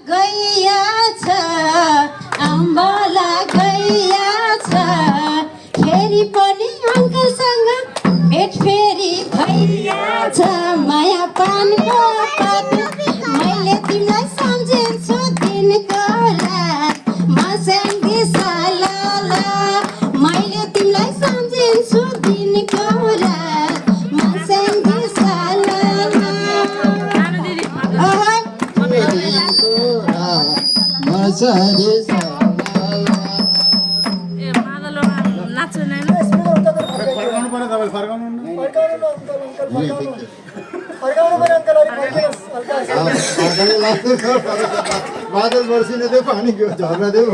गैया छ अम्बला गैया छ फेरि पनि अङ्कलसँग भेट फेरि भइया छ माया पानको पात मैले तिमीलाई सम्झिन्छु दिनको रात मसँगै सालाला मैले तिमीलाई सम्झिन्छु दिनको रात मसँगै सालाला मसरी फर्काउनु पर्यो तपाईँले फर्काउनु बादल बर्सिने थियो पानी झर्ना थियो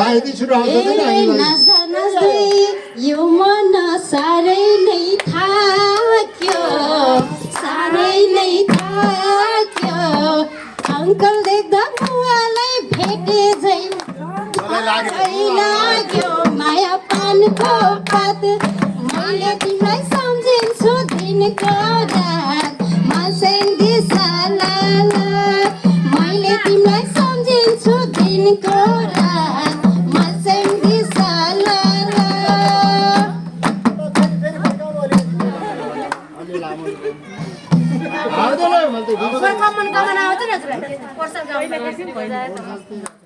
यति छिटो आउँछ नाच्दा नाच्दै यो मन साह्रै नै थाक्यो साह्रै नै थाक्यो अङ्कल देख्दा बुवालाई भेटे झै लाग्यो माया पानको पात मैले तिमीलाई सम्झिन्छु दिनको रात मसँगै सालाला मैले तिमीलाई सम्झिन्छु दिनको रात मसँगै सालाला आउँदैन